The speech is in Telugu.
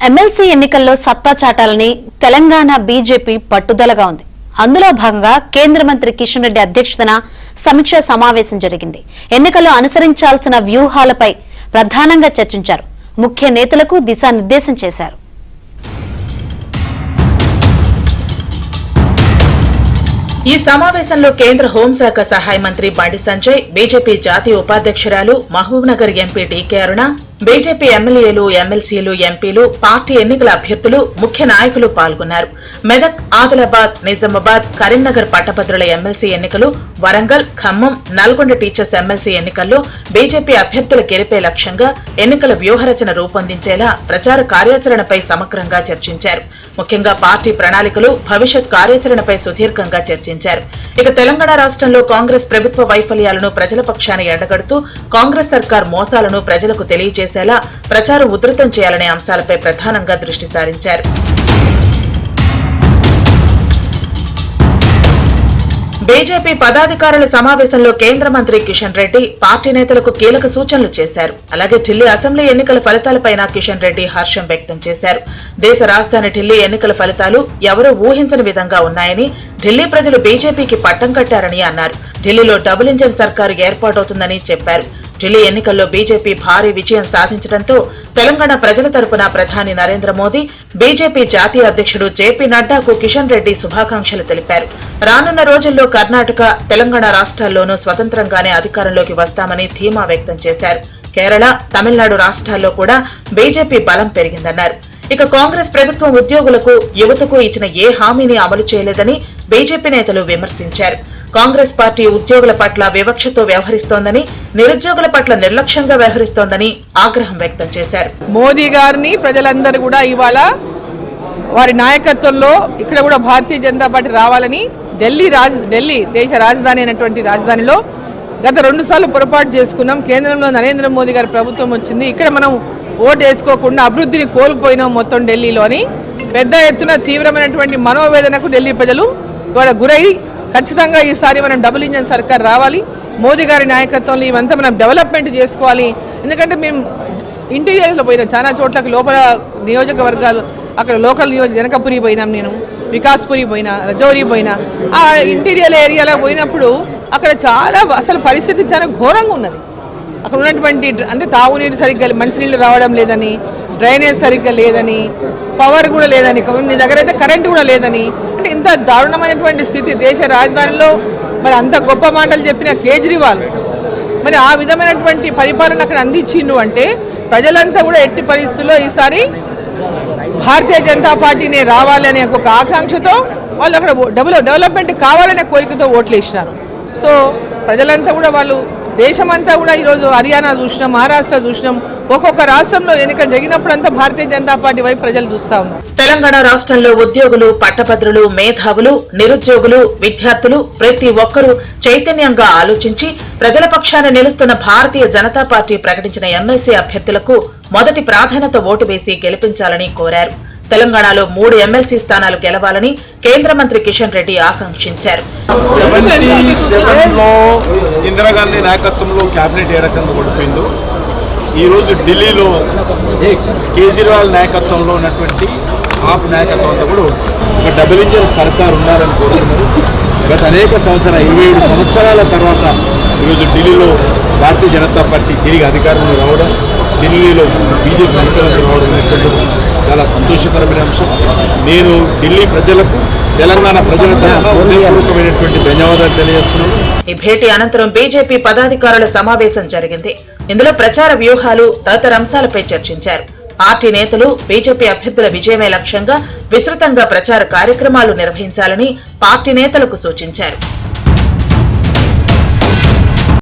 ఎమ్మెల్సీ ఎన్నికల్లో సత్తా చాటాలని తెలంగాణ బీజేపీ పట్టుదలగా ఉంది. అందులో భాగంగా కేంద్ర మంత్రి కిషన్ రెడ్డి అధ్యక్షతన సమీక్షా సమావేశం జరిగింది. ఎన్నికల్లో అనుసరించాల్సిన వ్యూహాలపై ప్రధానంగా చర్చించారు. ముఖ్య నేతలకు దిశానిర్దేశం చేశారు. ఈ సమావేశంలో కేంద్ర హోంశాఖ సహాయ మంత్రి బండి సంజయ్, బీజేపీ జాతీయ ఉపాధ్యక్షురాలు మహబూబ్నగర్ ఎంపీ డీకే అరుణ, బీజేపీ ఎమ్మెల్యేలు, ఎమ్మెల్సీలు, ఎంపీలు, పార్టీ ఎన్నికల అభ్యర్థులు, ముఖ్య నాయకులు పాల్గొన్నారు. మెదక్, ఆదిలాబాద్, నిజామాబాద్, కరీంనగర్ పట్టభద్రుల ఎమ్మెల్సీ ఎన్నికలు, వరంగల్, ఖమ్మం, నల్గొండ టీచర్స్ ఎమ్మెల్సీ ఎన్నికల్లో బీజేపీ అభ్యర్థుల గెలిపే లక్ష్యంగా ఎన్నికల వ్యూహరచన రూపొందించేలా ప్రచార కార్యాచరణపై సమగ్రంగా చర్చించారు. ముఖ్యంగా పార్టీ ప్రణాళికలు, భవిష్యత్ కార్యాచరణపై సుదీర్ఘంగా చర్చించారు. ఇక తెలంగాణ రాష్ట్రంలో కాంగ్రెస్ ప్రభుత్వ వైఫల్యాలను ప్రజల పక్షాన ఎండగడుతూ కాంగ్రెస్ సర్కార్ మోసాలను ప్రజలకు తెలియజేసేలా ప్రచారం ఉధృతం చేయాలనే అంశాలపై ప్రధానంగా దృష్టి సారించారు. బీజేపీ పదాధికారుల సమావేశంలో కేంద్ర మంత్రి కిషన్ రెడ్డి పార్టీ నేతలకు కీలక సూచనలు చేశారు. అలాగే ఢిల్లీ అసెంబ్లీ ఎన్నికల ఫలితాలపైన కిషన్ రెడ్డి హర్షం వ్యక్తం చేశారు. దేశ రాజధాని ఢిల్లీ ఎన్నికల ఫలితాలు ఎవరూ ఊహించని విధంగా ఉన్నాయని, ఢిల్లీ ప్రజలు బీజేపీకి పట్టం కట్టారని అన్నారు. ఢిల్లీలో డబుల్ ఇంజన్ సర్కారు ఏర్పాటవుతుందని చెప్పారు. ఢిల్లీ ఎన్నికల్లో బీజేపీ భారీ విజయం సాధించడంతో తెలంగాణ ప్రజల తరపున ప్రధాని నరేంద్ర మోదీ, బీజేపీ జాతీయ అధ్యక్షుడు జేపీ నడ్డాకు కిషన్ రెడ్డి శుభాకాంక్షలు తెలిపారు. రానున్న రోజుల్లో కర్ణాటక, తెలంగాణ రాష్ట్రాల్లోనూ స్వతంత్రంగానే అధికారంలోకి వస్తామని ధీమా వ్యక్తం చేశారు. కేరళ, తమిళనాడు రాష్ట్రాల్లో కూడా బీజేపీ బలం పెరిగిందన్నారు. ఇక కాంగ్రెస్ ప్రభుత్వం ఉద్యోగులకు, యువతకు ఇచ్చిన ఏ హామీని అమలు చేయలేదని బీజేపీ నేతలు విమర్శించారు. కాంగ్రెస్ పార్టీ ఉద్యోగుల పట్ల వివక్షతో వ్యవహరిస్తోందని, నిరుద్యోగుల పట్ల నిర్లక్ష్యంగా వ్యవహరిస్తోందని ఆగ్రహం వ్యక్తం చేశారు. మోదీ గారిని ప్రజలందరూ కూడా ఇవాళ వారి నాయకత్వంలో ఇక్కడ కూడా భారతీయ జనతా పార్టీ రావాలని ఢిల్లీ దేశ రాజధాని అయినటువంటి రాజధానిలో గత 2 సార్లు పొరపాటు చేసుకున్నాం. కేంద్రంలో నరేంద్ర మోదీ గారి ప్రభుత్వం వచ్చింది. ఇక్కడ మనం ఓటు వేసుకోకుండా అభివృద్ధిని కోల్పోయినాం మొత్తం ఢిల్లీలోని. పెద్ద ఎత్తున తీవ్రమైనటువంటి మనోవేదనకు ఢిల్లీ ప్రజలు ఇవాళ గురై ఖచ్చితంగా ఈసారి మనం డబుల్ ఇంజన్ సర్కార్ రావాలి. మోదీ గారి నాయకత్వంలో ఇవంతా మనం డెవలప్మెంట్ చేసుకోవాలి. ఎందుకంటే మేము ఇంటీరియర్లో పోయినాం, చాలా చోట్లకి లోపల నియోజకవర్గాలు, అక్కడ లోకల్ జనకపురి పోయినాం, నేను వికాస్పురి పోయినా, రజౌరి పోయినా. ఆ ఇంటీరియర్ ఏరియాలో పోయినప్పుడు అక్కడ చాలా అసలు పరిస్థితి చాలా ఘోరంగా ఉన్నది. అక్కడ ఉన్నటువంటి అంటే తాగునీరు సరిగ్గా, మంచినీళ్ళు రావడం లేదని, డ్రైనేజ్ సరిగ్గా లేదని, పవర్ కూడా లేదని, కొన్ని దగ్గర అయితే కరెంట్ కూడా లేదని, అంటే ఇంత దారుణమైనటువంటి స్థితి. దేశ రాజధానిలో మరి అంత గొప్ప మాటలు చెప్పిన కేజ్రీవాల్ మరి ఆ విధమైనటువంటి పరిపాలన అక్కడ అందించిండు అంటే ప్రజలంతా కూడా ఎట్టి పరిస్థితుల్లో ఈసారి భారతీయ జనతా పార్టీనే రావాలనే ఒక ఆకాంక్షతో వాళ్ళు అక్కడ డెవలప్మెంట్ కావాలనే కోరికతో ఓట్లు వేసినారు. సో ప్రజలంతా కూడా వాళ్ళు దేశమంతా కూడా ఈరోజు హర్యానా చూసినాం, మహారాష్ట్ర చూసినాం, ఒక్కొక్క రాష్ట్రంలో ఎన్నిక జరిగినప్పుడంతా భారతీయ జనతా పార్టీ వైపు ప్రజలు చూస్తా ఉన్నారు. తెలంగాణ రాష్ట్రంలో ఉద్యోగులు, పట్టభద్రులు, మేధావులు, నిరుద్యోగులు, విద్యార్థులు ప్రతి ఒక్కరూ చైతన్యంగా ఆలోచించి ప్రజల పక్షాన నిలుస్తున్న భారతీయ జనతా పార్టీ ప్రకటించిన ఎమ్మెల్సీ అభ్యర్థులకు మొదటి ప్రాధాన్యత ఓటు వేసి గెలిపించాలని కోరారు. తెలంగాణలో 3 ఎమ్మెల్సీ స్థానాలు గెలవాలని కేంద్ర మంత్రి కిషన్ రెడ్డి ఆకాంక్షించారు. 77లో ఇందిరాగాంధీ నాయకత్వంలో కేబినెట్ ఏ రకంగా ఓడిపోయిందో, ఈరోజు ఢిల్లీలో కేజ్రీవాల్ నాయకత్వంలో ఉన్నటువంటి ఆప్ నాయకత్వం అంతా కూడా ఒక డబుల్ ఇంజన్ సర్కార్ ఉండాలని కోరుతున్నారు. గత అనేక సంవత్సరాలు 27 సంవత్సరాల తర్వాత ఈరోజు ఢిల్లీలో భారతీయ జనతా పార్టీ తిరిగి అధికారంలో రావడం, ఢిల్లీలో బీజేపీ అధికారంలో రావడం అనేటువంటి చాలా సంతోషకరమైన అంశం. నేను ఢిల్లీ ప్రజలకు, తెలంగాణ ప్రజల తరఫున హృదయపూర్వకమైనటువంటి ధన్యవాదాలు తెలియజేస్తున్నాను. ఈ భేటీ అనంతరం బీజేపీ పదాధికారుల సమావేశం జరిగింది. ఇందులో ప్రచార వ్యూహాలు, తదితర అంశాలపై చర్చించారు. పార్టీ నేతలు బీజేపీ అభ్యర్థుల విజయమే లక్ష్యంగా విస్తృతంగా ప్రచార కార్యక్రమాలు నిర్వహించాలని పార్టీ నేతలకు సూచించారు.